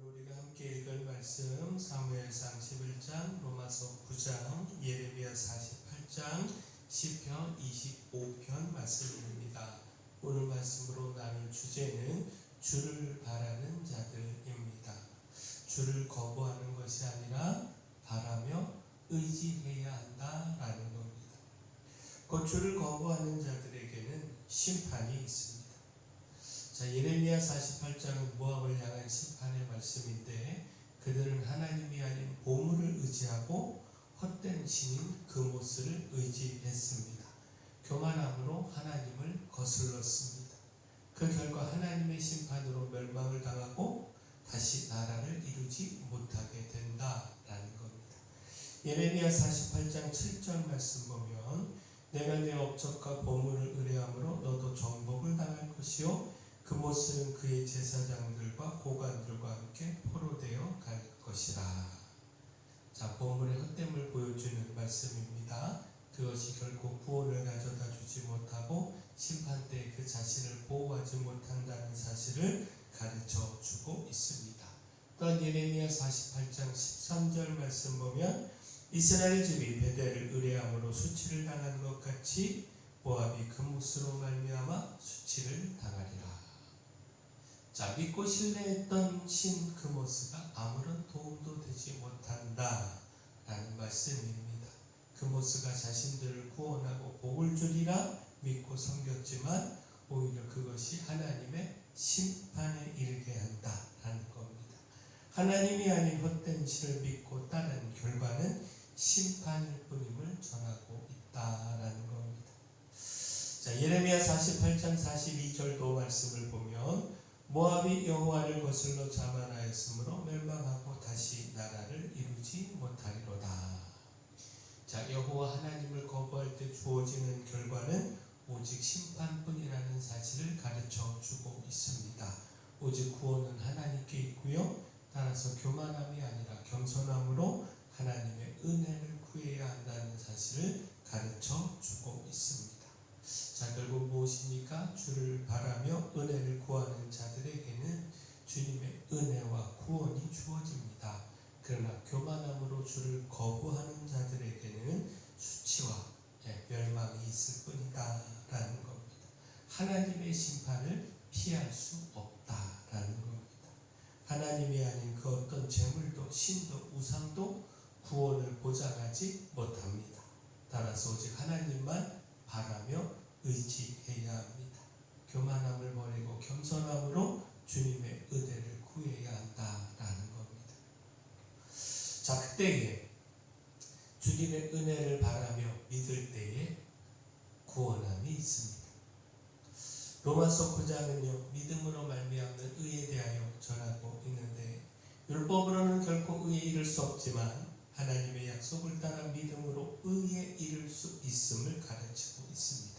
오늘 우리가 함께 읽을 말씀 사무엘상 11장, 로마서 9장, 예레미야 48장, 시편 25편 말씀입니다. 오늘 말씀으로 나눌 주제는 주를 바라는 자들입니다. 주를 거부하는 것이 아니라 바라며 의지해야 한다라는 겁니다. 그 주를 거부하는 자들에게는 심판이 있습니다. 자, 예레미야 48장은 모압을 향한 심판의 말씀인데, 그들은 하나님이 아닌 보물을 의지하고 헛된 신인 그모스를 의지했습니다. 교만함으로 하나님을 거슬렀습니다. 그 결과 하나님의 심판으로 멸망을 당하고 다시 나라를 이루지 못하게 된다라는 겁니다. 예레미야 48장 7절 말씀 보면, 내가 내 업적과 보물을 의뢰함으로 너도 정복을 당할 것이요 그모스는 그의 제사장들과 고관들과 함께 포로되어 갈 것이라. 자, 보물의 헛됨을 보여주는 말씀입니다. 그것이 결국 구원을 가져다 주지 못하고 심판 때 그 자신을 보호하지 못한다는 사실을 가르쳐 주고 있습니다. 또한 예레미야 48장 13절 말씀 보면, 이스라엘 집이 베델을 의뢰함으로 수치를 당한 것 같이 모압이 그모스로 말미암아 수치를 당하리라. 자, 믿고 신뢰했던 신 그모스가 아무런 도움도 되지 못한다 라는 말씀입니다. 그모스가 자신들을 구원하고 복을 주리라 믿고 섬겼지만 오히려 그것이 하나님의 심판에 이르게 한다라는 겁니다. 하나님이 아닌 헛된 신을 믿고 따른 결과는 심판일 뿐임을 전하고 있다라는 겁니다. 자, 예레미야 48장 42절도 말씀을 보면, 모압이 여호와를 거슬러 자만하였으므로 멸망하고 다시 나라를 이루지 못하리로다. 자, 여호와 하나님을 거부할 때 주어지는 결과는 오직 심판뿐이라는 사실을 가르쳐 주고 있습니다. 오직 구원은 하나님께 있고요, 따라서 교만함이 아니라 겸손함으로 하나님의 은혜를 구해야 한다는 사실을 가르쳐 주고 있습니다. 자, 결국 무엇입니까? 주를 바라며 은혜를 구하는 자들에게는 주님의 은혜와 구원이 주어집니다. 그러나 교만함으로 주를 거부하는 자들에게는 수치와 멸망이 있을 뿐이다 라는 겁니다. 하나님의 심판을 피할 수 없다라는 겁니다. 하나님이 아닌 그 어떤 재물도 신도 우상도 구원을 보장하지 못합니다. 따라서 오직 하나님만 바라며 의지해야 합니다. 교만함을 버리고 겸손함으로 주님의 은혜를 구해야 한다라는 겁니다. 자, 그때에 주님의 은혜를 바라며 믿을 때에 구원함이 있습니다. 로마서 9장은요, 믿음으로 말미암는 의에 대하여 전하고 있는데, 율법으로는 결코 의에 이를 수 없지만 하나님의 약속을 따라 믿음으로 의에 이를 수 있음을 가르치고 있습니다.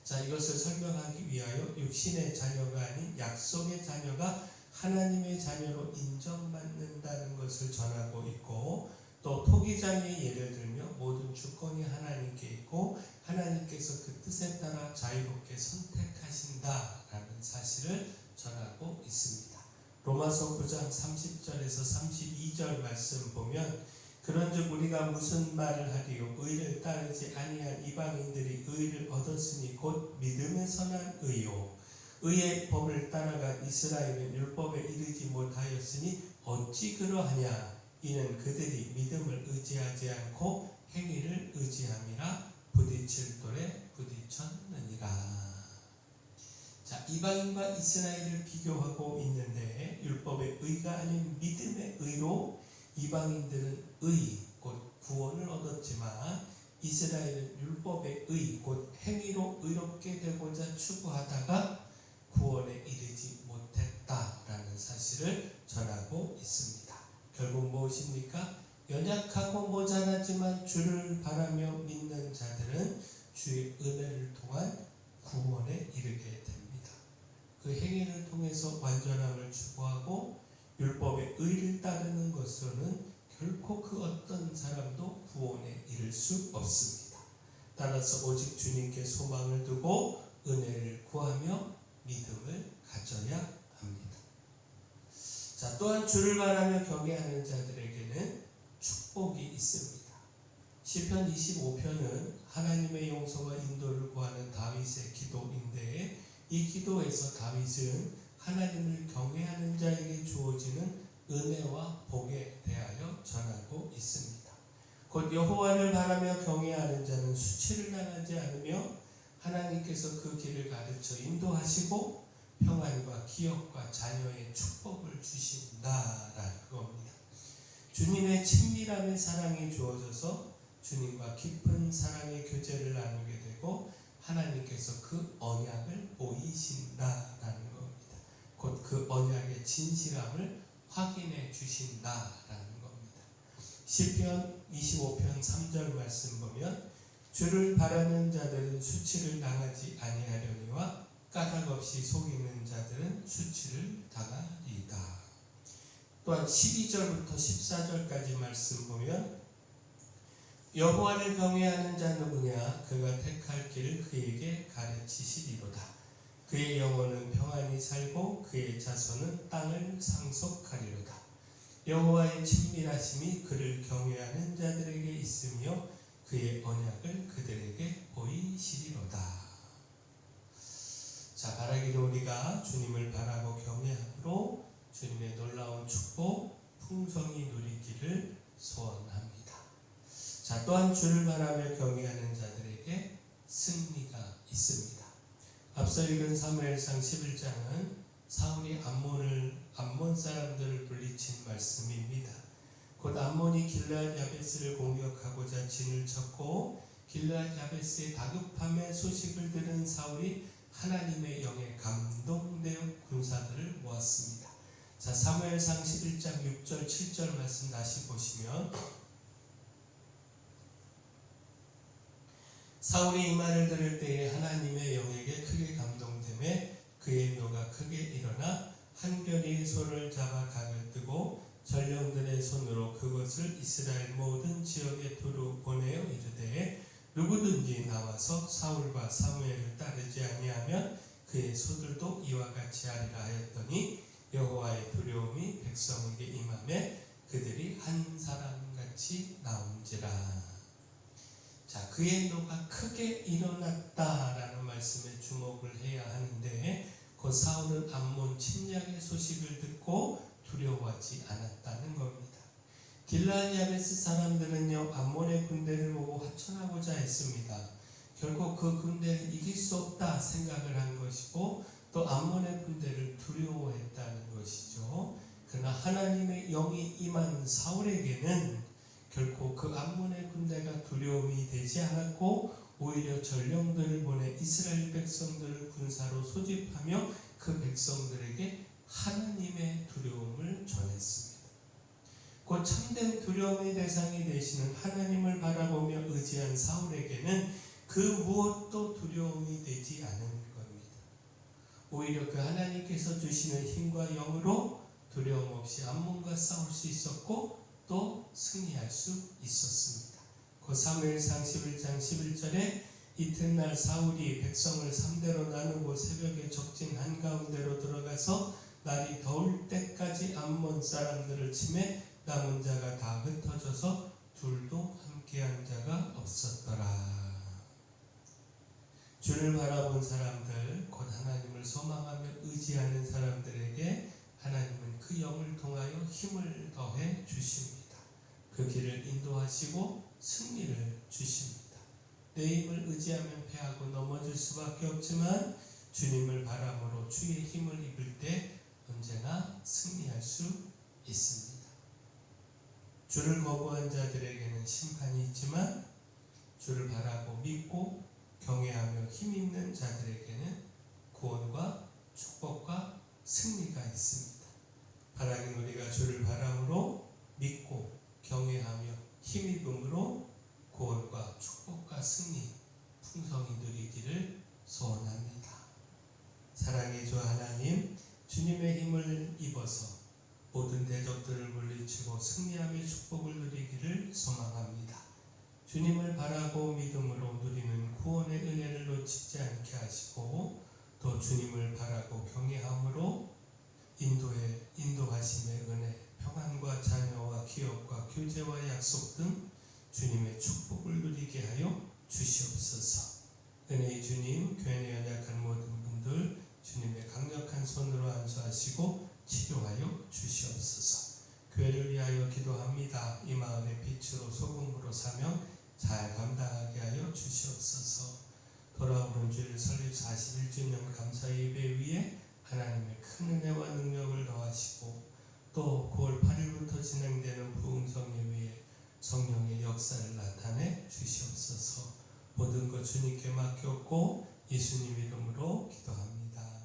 자, 이것을 설명하기 위하여 육신의 자녀가 아닌 약속의 자녀가 하나님의 자녀로 인정받는다는 것을 전하고 있고, 또 토기장의 예를 들며 모든 주권이 하나님께 있고 하나님께서 그 뜻에 따라 자유롭게 선택하신다라는 사실을 전하고 있습니다. 로마서 9장 30절에서 32절 말씀 보면, 그런즉 우리가 무슨 말을 하리요? 의를 따르지 아니한 이방인들이 의를 얻었으니 곧 믿음에서 난 의요. 의의 법을 따라간 이스라엘은 율법에 이르지 못하였으니 어찌 그러하냐? 이는 그들이 믿음을 의지하지 않고 행위를 의지함이라 부딪힐 돌에 부딪혔느니라. 자, 이방인과 이스라엘을 비교하고 있는데, 율법의 의가 아닌 믿음의 의로 이방인들은 의, 곧 구원을 얻었지만 이스라엘은 율법의 의, 곧 행위로 의롭게 되고자 추구하다가 구원에 이르지 못했다라는 사실을 전하고 있습니다. 결국 무엇입니까? 연약하고 모자라지만 주를 바라며 믿는 자들은 주의 은혜를 통한 구원에 이르게 됩니다. 그 행위를 통해서 완전함을 추구하고 율법의 의를 따르는 것으로는 결코 그 어떤 사람도 구원에 이를 수 없습니다. 따라서 오직 주님께 소망을 두고 은혜를 구하며 믿음을 가져야 합니다. 자, 또한 주를 바라며 경외하는 자들에게는 축복이 있습니다. 시편 25편은 하나님의 용서와 인도를 구하는 다윗의 기도인데, 이 기도에서 다윗은 하나님을 경외하는 자에게 주어지는 은혜와 복에 대하여 전하고 있습니다. 곧 여호와를 바라며 경외하는 자는 수치를 당하지 않으며 하나님께서 그 길을 가르쳐 인도하시고 평안과 기업과 자녀의 축복을 주신다라는 겁니다. 주님의 친밀함의 사랑이 주어져서 주님과 깊은 사랑의 교제를 나누게 되고 하나님께서 그 언약을 보이신다라는 겁니다. 곧 그 언약의 진실함을 확인해 주신다라는 겁니다. 시편 25편 3절 말씀 보면 주를 바라는 자들은 수치를 당하지 아니하려니와 까닭 없이 속이는 자들은 수치를 당하리이다. 또한 12절부터 14절까지 말씀 보면 여호와를 경외하는 자 누구냐? 그가 택할 길을 그에게 가르치시리로다. 그의 영혼은 평안히 살고 그의 자손은 땅을 상속하리로다. 여호와의 친밀하심이 그를 경외하는 자들에게 있으며 그의 언약을 그들에게 보이시리로다. 자, 바라기를 우리가 주님을 바라고 경외함으로 주님의 놀라운 축복, 풍성히 누리기를 소원합니다. 자, 또한 주를 바라며 경외하는 자들에게 승리가 있습니다. 앞서 읽은 사무엘상 11장은 사울이 암몬 사람들을 물리친 말씀입니다. 곧 암몬이 길르앗 야베스를 공격하고자 진을 쳤고 길르앗 야베스의 다급함의 소식을 들은 사울이 하나님의 영에 감동되어 군사들을 모았습니다. 자, 사무엘상 11장 6절 7절 말씀 다시 보시면 사울이 이 말을 들을 때에 하나님의 영에게 크게 감동되매 그의 묘가 크게 일어나 한결이 손을 잡아 각을 뜨고 전령들의 손으로 그것을 이스라엘 모든 지역에 두루 보내어 이르되 누구든지 나와서 사울과 사무엘을 따르지 아니하면 그의 소들도 이와 같이 하리라 하였더니 여호와의 두려움이 백성에게 임하매 그들이 한 사람같이 나온지라. 자, 그의 노가 크게 일어났다라는 말씀에 주목을 해야 하는데 그 사울은 암몬 침략의 소식을 듣고 두려워하지 않았다는 겁니다. 길르앗 야베스 사람들은요 암몬의 군대를 보고 하천하고자 했습니다. 결국 그 군대를 이길 수 없다 생각을 한 것이고 또 암몬의 군대를 두려워했다는 것이죠. 그러나 하나님의 영이 임한 사울에게는 결코 그 암몬의 군대가 두려움이 되지 않았고 오히려 전령들을 보내 이스라엘 백성들을 군사로 소집하며 그 백성들에게 하나님의 두려움을 전했습니다. 곧 참된 두려움의 대상이 되시는 하나님을 바라보며 의지한 사울에게는 그 무엇도 두려움이 되지 않은 겁니다. 오히려 그 하나님께서 주시는 힘과 영으로 두려움 없이 암몬과 싸울 수 있었고 또 승리할 수 있었습니다. 그 사무엘상 11장 11절에 이튿날 사울이 백성을 3대로 나누고 새벽에 적진 한가운데로 들어가서 날이 더울 때까지 암몬 사람들을 치매 남은 자가 다 흩어져서 둘도 함께한 자가 없었더라. 주를 바라본 사람들, 곧 하나님을 소망하며 의지하는 사람들에게 하나님은 그 영을 통하여 힘을 더해 주십니다. 그 길을 인도하시고 승리를 주십니다. 내 힘을 의지하면 패하고 넘어질 수밖에 없지만 주님을 바람으로 주의 힘을 입을 때 언제나 승리할 수 있습니다. 주를 거부한 자들에게는 심판이 있지만 주를 바라고 믿고 경외하며 힘있는 자들에게는 구원과 축복과 승리가 있습니다. 바라는 우리가 주를 바람으로 믿고 경외하며 힘입음으로 구원과 축복과 승리 풍성히 누리기를 소원합니다. 사랑의 주 하나님, 주님의 힘을 입어서 모든 대적들을 물리치고 승리하며 축복을 누리기를 소망합니다. 주님을 바라고 믿음으로 누리는 구원의 은혜를 놓치지 않게 하시고 또 주님을 바라고 경외함으로 인도하심의 은혜, 평안과 자녀와 기업과 교제와 약속 등 주님의 축복을 누리게 하여 주시옵소서. 은혜의 주님, 교회 내 연약한 모든 분들 주님의 강력한 손으로 안수하시고 치료하여 주시옵소서. 교회를 위하여 기도합니다. 이 마을의 빛으로 소금으로 사명 잘 감당하게 하여 주시옵소서. 돌아오는 주일 설립 41주년 감사 예배 위에 하나님의 큰 은혜와 능력을 더하시고 또 9월 8일부터 진행되는 부흥성 예배에 성령의 역사를 나타내 주시옵소서. 모든 것 주님께 맡겼고 예수님 이름으로 기도합니다.